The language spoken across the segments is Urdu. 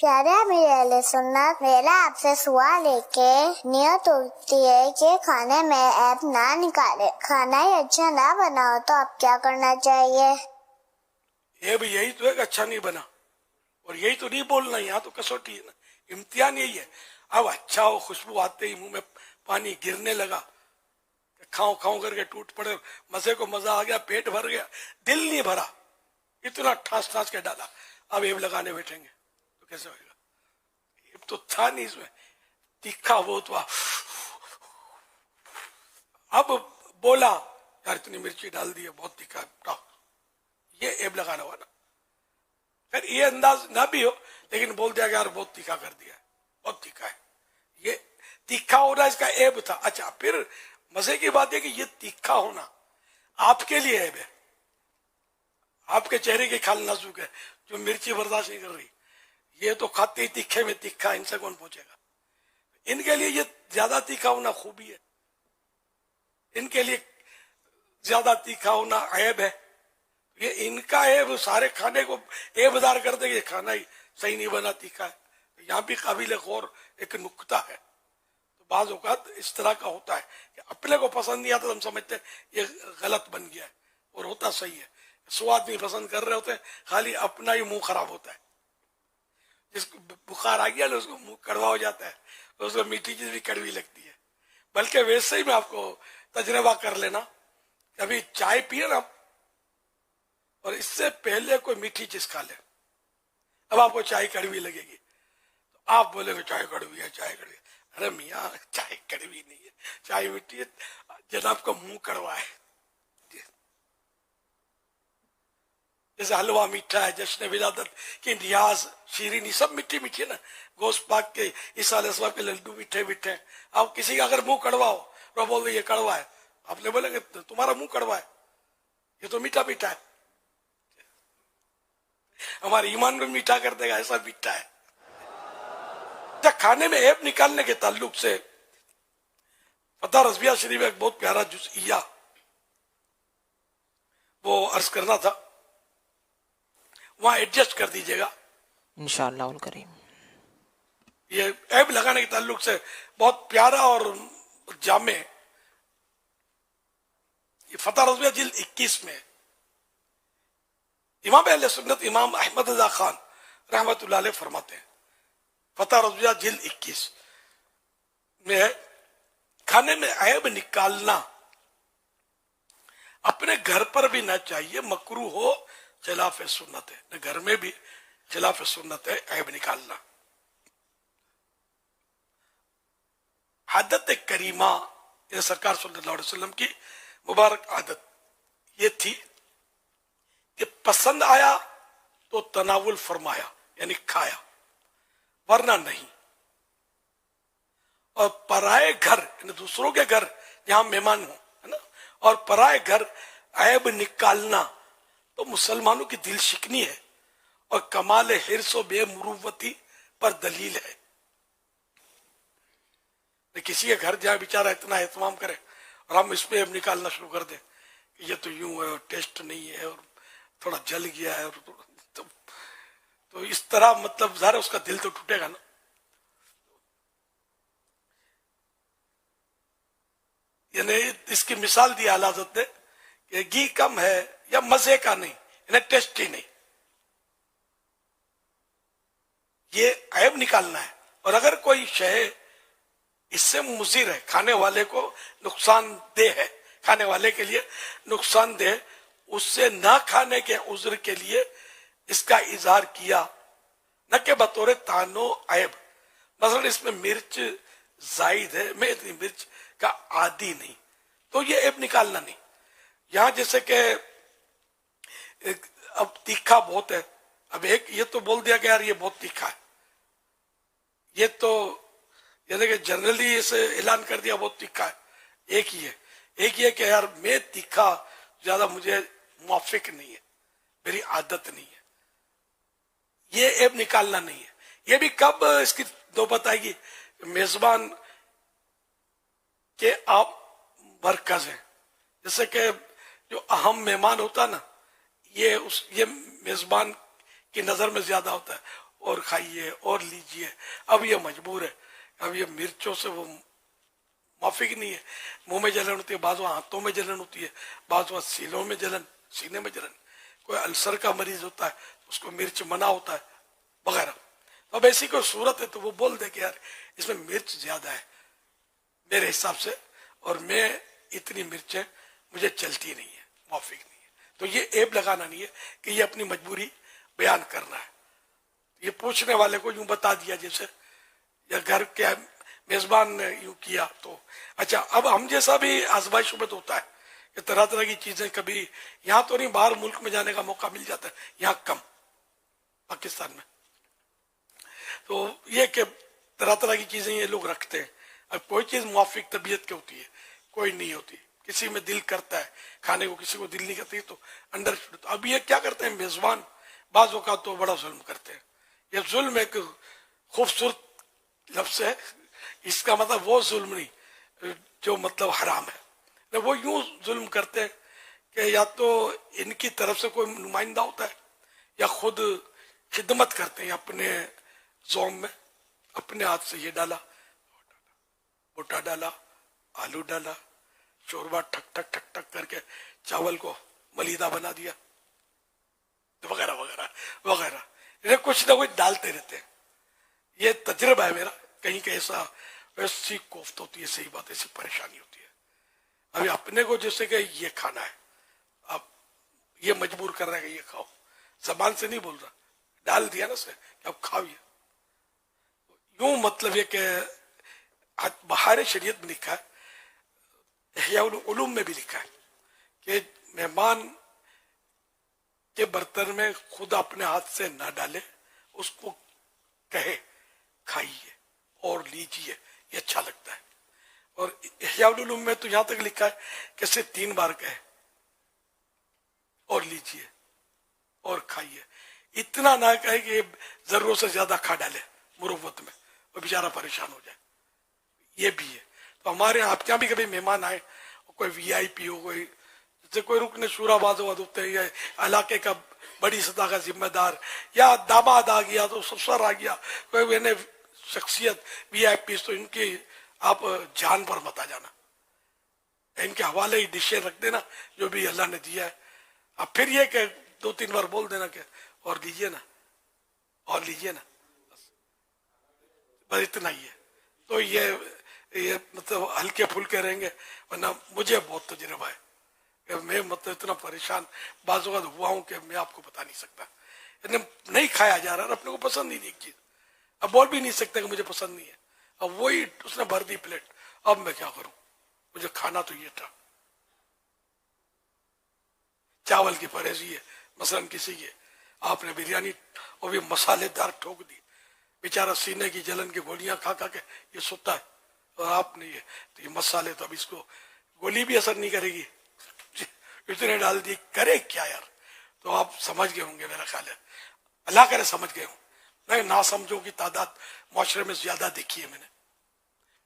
پیارے امیر اہل سنت، میرا آپ سے سوال ہے کہ نیت ہوتی ہے کہ کھانے میں عیب نہ نکالے، کھانا ہی اچھا نہ بنا ہو تو اب کیا کرنا چاہیے؟ عیب یہی تو ہے کہ اچھا نہیں بنا، اور یہی تو نہیں بولنا، یہاں تو کسوٹی ہے نا، امتحان یہی ہے۔ اب اچھا ہو، خوشبو آتے ہی منہ میں پانی گرنے لگا، کھاؤں کھاؤں کر کے ٹوٹ پڑے، مزے کو مزہ آ گیا، پیٹ بھر گیا، دل نہیں بھرا، اتنا ٹھاس ٹھاس کے ڈالا، اب عیب لگانے بیٹھیں گے تو کیسے ہوئے گا؟ عیب تو تھا نہیں اس میں، تیکھا وہ تو اب بولا یار اتنی مرچی ڈال دی ہے، بہت تیکھا ہے، یہ عیب لگانا ہوا نا۔ پھر یہ انداز نہ بھی ہو لیکن بول دیا کہ یار بہت تیکھا کر دیا ہے، بہت تیکھا ہے، یہ تیکھا ہونا اس کا عیب تھا۔ اچھا پھر مزے کی بات ہے کہ یہ تیکھا ہونا آپ کے لیے عیب ہے، آپ کے چہرے کی کھال نازک ہے، جو مرچی برداشت نہیں کر رہی، یہ تو کھاتے ہی تیکھے میں تیکھا، ان سے کون پہنچے گا؟ ان کے لیے یہ زیادہ تیکھا ہونا خوبی ہے، ان کے لیے زیادہ تیکھا ہونا عیب ہے۔ یہ ان کا عیب سارے کھانے کو عیب دار کر دے، یہ کھانا ہی صحیح نہیں بنا، تیکھا ہے۔ یہاں بھی قابل غور ایک نکتہ ہے۔ تو بعض اوقات اس طرح کا ہوتا ہے کہ اپنے کو پسند نہیں آتا، ہم سمجھتے ہیں یہ غلط بن گیا ہے، اور ہوتا صحیح ہے۔ 100 آدمی پسند کر رہے ہوتے ہیں، خالی اپنا ہی منہ خراب ہوتا ہے۔ جس کو بخار آ گیا نا، اس کو منہ کڑوا ہو جاتا ہے، اس کو میٹھی چیز بھی کڑوی لگتی ہے۔ بلکہ ویسے ہی میں آپ کو تجربہ کر لینا، کبھی چائے پیے نا اور اس سے پہلے کوئی میٹھی چیز کھا لے، اب آپ کو چائے کڑوی لگے گی تو آپ بولے گے چائے کڑوی ہے، چائے کڑوی ہے۔ ارے میاں چائے کڑوی نہیں ہے، چائے میٹھی ہے، جناب کا منہ کڑوا ہے۔ جیسے حلوہ میٹھا ہے، جشن ولادت کی نیاز، شیرینی سب میٹھی میٹھی ہے نا، گوشت پاک کے عیسیٰ اسباب کے لڈو میٹھے میٹھے ہیں۔ اب کسی کا اگر منہ کڑوا ہو تو بول دے یہ کڑوا ہے، آپ نے بولے کہ تمہارا منہ کڑوا ہے، یہ تو میٹھا میٹھا ہے۔ ہمارے ایمان کو میٹھا کر دے گا، ایسا میٹھا ہے۔ کھانے میں عیب نکالنے کے تعلق سے فتح رضویہ شریف ایک بہت پیارا جزئیہ وہ عرض کرنا تھا، وہاں ایڈجسٹ کر دیجئے گا انشاءاللہ الکریم۔ یہ عیب لگانے کے تعلق سے بہت پیارا اور جامع، یہ فتح رضویہ جلد 21 میں امام اہل سنت امام احمد رضا خان رحمت اللہ علیہ فرماتے ہیں، فتح رضویہ جلد 21 میں ہے، کھانے میں عیب نکالنا اپنے گھر پر بھی نہ چاہیے، مکروہ ہو، خلاف سنت ہے، گھر میں بھی خلاف سنت ہے عیب نکالنا۔ عادت کریمہ یہ سرکار صلی اللہ علیہ وسلم کی مبارک عادت یہ تھی کہ پسند آیا تو تناول فرمایا، یعنی کھایا، ورنہ نہیں۔ اور پرائے گھر یعنی دوسروں کے گھر جہاں مہمان ہوں ہے نا، اور پرائے گھر عیب نکالنا تو مسلمانوں کی دل شکنی ہے اور کمال حرص و بے مروتی پر دلیل ہے۔ کسی کے گھر جائے بیچارہ اتنا اہتمام کرے اور ہم اس پہ عیب نکالنا شروع کر دیں کہ یہ تو یوں ہے اور ٹیسٹ نہیں ہے اور تھوڑا جل گیا ہے، اور تو اس طرح مطلب ظاہر اس کا دل تو ٹوٹے گا نا۔ یعنی اس کی مثال دی اعلیٰ حضرت نے کہ گھی کم ہے یا مزے کا نہیں، یعنی ٹیسٹ ہی نہیں، یہ عیب نکالنا ہے۔ اور اگر کوئی شے اس سے مضر ہے، کھانے والے کو نقصان دہ ہے، کھانے والے کے لیے نقصان دہ، اس سے نہ کھانے کے عذر کے لیے اس کا اظہار کیا، نہ کہ بطور تانو عیب۔ مثلا اس میں مرچ زائد ہے، میں اتنی مرچ کا عادی نہیں، تو یہ عیب نکالنا نہیں۔ یہاں جیسے کہ اب تیکھا بہت ہے، اب ایک یہ تو بول دیا کہ یار یہ بہت تیکھا ہے، یہ تو یعنی کہ جنرلی اسے اعلان کر دیا بہت تیکھا ہے۔ ایک ہی ہے، ایک یہ کہ یار میں تیکھا زیادہ مجھے موافق نہیں ہے، میری عادت نہیں ہے، یہ عیب نکالنا نہیں ہے۔ یہ بھی کب اس کی نوبت آئے گی؟ میزبان کے آپ مرکز ہیں، جیسے کہ جو اہم مہمان ہوتا نا، یہ میزبان کی نظر میں زیادہ ہوتا ہے، اور کھائیے اور لیجیے. اب یہ مجبور ہے. اب یہ مرچوں سے وہ موافق نہیں ہے. منہ میں جلن ہوتی ہے، بعض ہاتھوں میں جلن ہوتی ہے، بعض سینوں میں جلن، سینے میں جلن. کوئی السر کا مریض ہوتا ہے اس کو مرچ منع ہوتا ہے وغیرہ. اب ایسی کوئی صورت ہے تو وہ بول دے کہ یار اس میں مرچ زیادہ ہے میرے حساب سے، اور میں اتنی مرچیں مجھے چلتی نہیں ہے، موافق نہیں ہے. تو یہ عیب لگانا نہیں ہے کہ یہ اپنی مجبوری بیان کرنا ہے. یہ پوچھنے والے کو یوں بتا دیا جیسے، یا گھر کے میزبان نے یوں کیا تو اچھا. اب ہم جیسا بھی آزمائش میں تو ہوتا ہے کہ طرح طرح کی چیزیں، کبھی یہاں تو نہیں، باہر ملک میں جانے کا موقع مل جاتا ہے، یہاں کم، پاکستان میں. تو یہ کہ طرح طرح کی چیزیں یہ لوگ رکھتے ہیں. اب کوئی چیز موافق طبیعت کی ہوتی ہے، کوئی نہیں ہوتی. کسی میں دل کرتا ہے کھانے کو، کسی کو دل نہیں کرتی تو انڈر. اب یہ کیا کرتے ہیں میزبان، بعض اوقات تو بڑا ظلم کرتے ہیں. یہ ظلم ایک خوبصورت لفظ ہے، اس کا مطلب وہ ظلم نہیں جو مطلب حرام ہے. وہ یوں ظلم کرتے ہیں کہ یا تو ان کی طرف سے کوئی نمائندہ ہوتا ہے، یا خود خدمت کرتے ہیں اپنے زوم میں. اپنے ہاتھ سے یہ ڈالا، بوٹا ڈالا، آلو ڈالا، شوربہ ٹھک ٹھک ٹھک ٹھک کر کے چاول کو ملیدہ بنا دیا، وغیرہ وغیرہ وغیرہ. یہ کچھ نہ کچھ ڈالتے رہتے ہیں. یہ تجربہ ہے میرا. کہیں کہ ایسی کوفت ہوتی ہے، صحیح بات، ایسی پریشانی ہوتی ہے. ابھی اپنے کو جیسے کہ یہ کھانا ہے، اب یہ مجبور کر رہا ہے کہ یہ کھاؤ، زبان سے نہیں بول رہا، ڈال دیا نا سے کہ اب کھاؤ. یہ یوں مطلب یہ کہ بہار شریعت میں لکھا ہے، احیاء العلوم میں بھی لکھا ہے کہ مہمان کے برتن میں خود اپنے ہاتھ سے نہ ڈالے، اس کو کہے کھائیے اور لیجیے، یہ اچھا لگتا ہے. اور احیاء العلوم میں تو یہاں تک لکھا ہے کہ اسے 3 بار کہے اور لیجیے اور کھائیے. اتنا نہ کہے کہ ضرورت سے زیادہ کھا ڈالے مروت میں، وہ بیچارہ پریشان ہو جائے. یہ بھی ہے. تو ہمارے یہاں آپ کے یہاں بھی کبھی مہمان آئے، کوئی وی آئی پی ہو، کوئی جیسے کوئی رکن شورا باز ہوتے ہیں، یا علاقے کا بڑی سطح کا ذمہ دار، یا داماد آ گیا تو سسر آ گیا، کوئی شخصیت وی آئی پی، تو ان کی آپ جان پر مت آ جانا، ان کے حوالے ہی ڈشیں رکھ دینا جو بھی اللہ نے دیا ہے. اب پھر یہ کہ 2-3 بار بول دینا کہ اور لیجیے نا، اور لیجیے نا، بس اتنا ہی ہے. تو یہ مطلب ہلکے پھلکے رہیں گے. ورنہ مجھے بہت تجربہ ہے کہ میں مطلب اتنا پریشان بعض اوقات ہوا ہوں کہ میں آپ کو بتا نہیں سکتا. نہیں کھایا جا رہا، اپنے کو پسند نہیں ایک چیز، اب بول بھی نہیں سکتا کہ مجھے پسند نہیں ہے. اب وہی اس نے بھر دی پلیٹ، اب میں کیا کروں، مجھے کھانا تو یہ تھا. چاول کی پرہیزی ہے، مثلا کسی کے آپ نے بریانی اور بھی مسالے دار ٹھوک دی، بیچارہ سینے کی جلن کی گولیاں کھا کھا کے یہ سوتا ہے، اور آپ نے تو یہ مسالے تو اب اس کو گولی بھی اثر نہیں کرے گی، اتنے ڈال دی، کرے کیا یار. تو آپ سمجھ گئے ہوں گے، میرا خیال ہے اللہ کرے سمجھ گئے ہوں. نہیں نا سمجھو کی تعداد معاشرے میں زیادہ دیکھی ہے میں نے.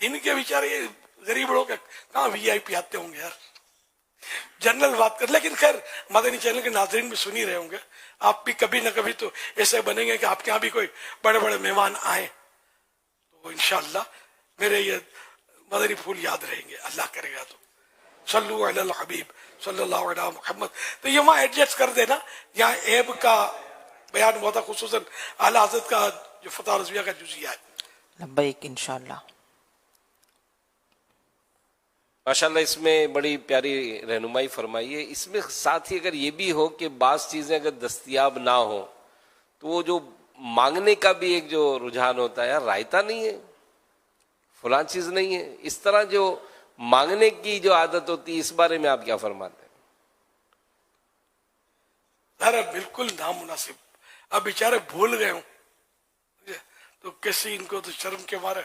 ان کے بیچارے یہ غریب لوگ کہاں وی آئی پی آتے ہوں گے یار، جنرل بات کر. لیکن خیر مدنی چینل کے ناظرین بھی سن ہی رہے ہوں گے، آپ بھی کبھی نہ کبھی تو ایسے بنیں گے کہ آپ کے یہاں بھی کوئی بڑے بڑے مہمان آئیں، تو انشاءاللہ میرے یہ مدنی پھول یاد رہیں گے، اللہ کرے گا تو. صلو علی الحبیب صلی اللہ علیہ محمد. تو یہ وہاں ایڈجسٹ کر دینا، یہاں عیب کا بیان ہوا تھا، خصوصاً اعلیٰ حضرت کا جو فتح رضویہ کا جزیہ ہے. لبیک انشاءاللہ. ماشاءاللہ اس میں بڑی پیاری رہنمائی فرمائی ہے. اس میں ساتھ ہی اگر یہ بھی ہو کہ بعض چیزیں اگر دستیاب نہ ہو تو وہ جو مانگنے کا بھی ایک جو رجحان ہوتا ہے، یار رائتا نہیں ہے، فلاں چیز نہیں ہے، اس طرح جو مانگنے کی جو عادت ہوتی ہے، اس بارے میں آپ کیا فرماتے ہیں؟ ارے بالکل نامناسب. اب بیچارے بھول گئے ہوں تو کیسی ان کو تو شرم کے مارے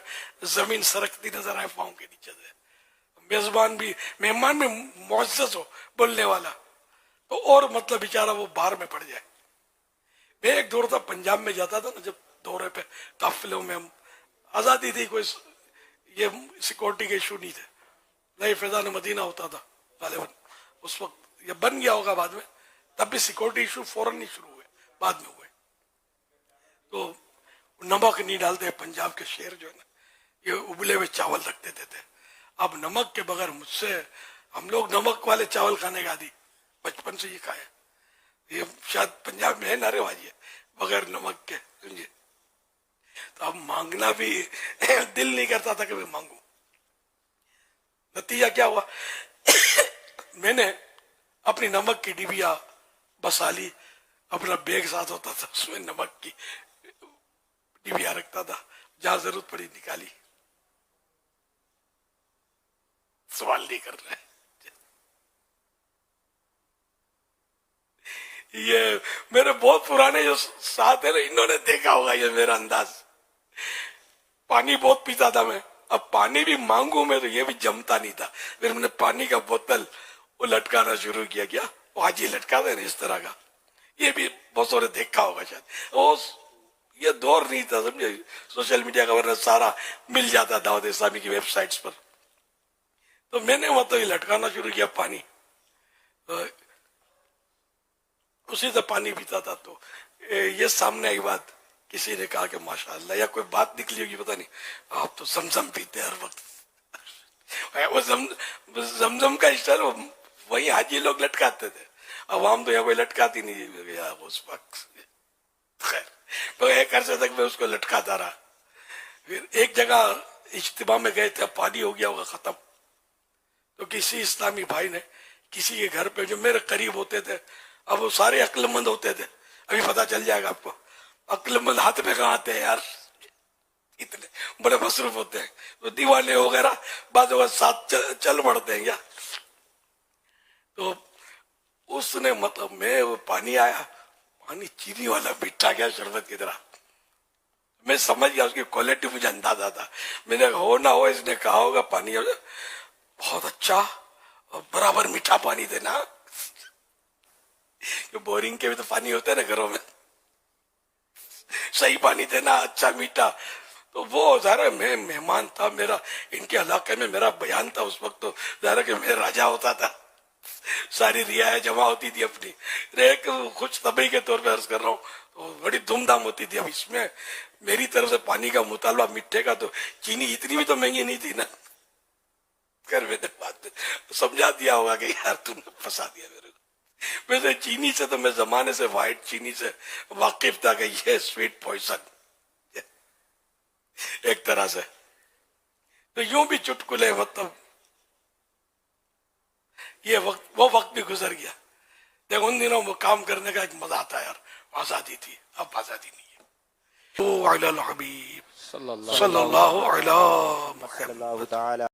زمین سرکتی نظر آئے پاؤں کے نیچے سے. میزبان بھی، مہمان بھی معزز ہو بولنے والا تو اور مطلب بیچارہ وہ باہر میں پڑ جائے. میں ایک دور تھا پنجاب میں جاتا تھا نا، جب دورے پہ قافلوں میں، ہم آزادی تھی، کوئی یہ سیکورٹی کے ایشو نہیں تھے، نئی فیضان مدینہ ہوتا تھا غالباً اس وقت، یہ بن گیا ہوگا بعد میں، تب بھی سیکورٹی ایشو فوراً نہیں شروع ہوئے، بعد میں ہوئے. تو نمک نہیں ڈالتے. پنجاب کے شیر جو ہے نا یہ ابلے ہوئے چاول رکھ دیتے تھے. اب نمک کے بغیر مجھ سے ہم لوگ نمک والے چاول کھانے کا عادی بچپن سے یہ کھائے. یہ شاید پنجاب میں ہے نا رواج ہے بغیر نمک کے, سمجھے. تو اب مانگنا بھی دل نہیں کرتا تھا کہ میں مانگوں. نتیجہ کیا ہوا, میں نے اپنی نمک کی ڈبیا بسا لی. اپنا بیگ ساتھ ہوتا تھا, اس میں نمک کی ڈبیا رکھتا تھا, جہاں ضرورت پڑی نکالی. سوال نہیں کر رہے. یہ میرے بہت پرانے جو ساتھ ہیں نا, انہوں نے دیکھا ہوگا یہ میرا انداز. پانی بہت پیتا تھا میں. اب پانی بھی مانگوں میں تو یہ بھی جمتا نہیں تھا. پھر میں نے پانی کا بوتل وہ لٹکانا شروع کیا. کیا وہ حاجی لٹکاتے نا اس طرح کا, یہ بھی بہت سارے دیکھا ہوگا شاید. یہ دور نہیں تھا سمجھے سوشل میڈیا کا, ورنہ سارا مل جاتا دعوت اسلامی کی ویب سائٹس پر. تو میں نے مطلب یہ لٹکانا شروع کیا پانی, اسی سے پانی پیتا تھا. تو یہ سامنے آئی بات, کسی نے کہا کہ ماشاءاللہ, یا کوئی بات نکلی ہوگی پتہ نہیں, آپ تو زمزم پیتے ہر وقت. وہ زمزم کا اسٹائل وہی حاجی لوگ لٹکاتے تھے, عوام تو یہاں کوئی لٹکاتی نہیں اس وقت. خیر تو ایک عرصے تک میں اس کو لٹکاتا رہا. پھر ایک جگہ اجتماع میں گئے تھے, پانی ہو گیا ہوگا ختم. تو کسی اسلامی بھائی نے کسی کے گھر پہ, جو میرے قریب ہوتے تھے, اب وہ سارے عقل مند ہوتے تھے, ابھی پتہ چل جائے گا آپ کو. عقل مند ہاتھ میں کہاں آتے ہیں یار, اتنے بڑے مصروف ہوتے ہیں. تو دیوانے وغیرہ بعض اوقات ساتھ چل پڑتے ہیں کیا. تو اس نے مطلب میں وہ پانی آیا, پانی چینی والا میٹھا گیا شربت کی طرح. میں سمجھ گیا اس کی کوالٹی, مجھے اندازہ تھا. میں نے ہو نہ ہو اس نے کہا ہوگا پانی بہت اچھا اور برابر میٹھا پانی دینا. بورنگ کے بھی تو پانی ہوتے ہیں نا گھروں میں, صحیح پانی دینا اچھا میٹھا. تو وہ ظاہر میں مہمان تھا, میرا ان کے علاقے میں میرا بیان تھا اس وقت. تو ظاہر کہ میں راجا ہوتا تھا, ساری رعایا جمع ہوتی تھی اپنی. ایک خوش طبعی کے طور پہ عرض کر رہا ہوں, تو بڑی دھوم دھام ہوتی تھی. اب اس میں میری طرف سے پانی کا مطالبہ میٹھے کا, تو چینی اتنی بھی تو مہنگی نہیں تھی نا. کر میں نے بات سمجھا دیا ہوگا کہ یار تم نے پھنسا دیا میرے کو. ویسے چینی سے تو میں زمانے سے, وائٹ چینی سے واقف تھا کہ یہ سویٹ پوائزن ایک طرح سے. تو یوں بھی چٹکلے, مطلب یہ وہ وقت بھی گزر گیا. دیکھ ان دنوں وہ کام کرنے کا ایک مزہ آتا ہے یار, آزادی تھی. اب آزادی نہیں ہے. تو علی الحبیب صلی اللہ علیہ وسلم.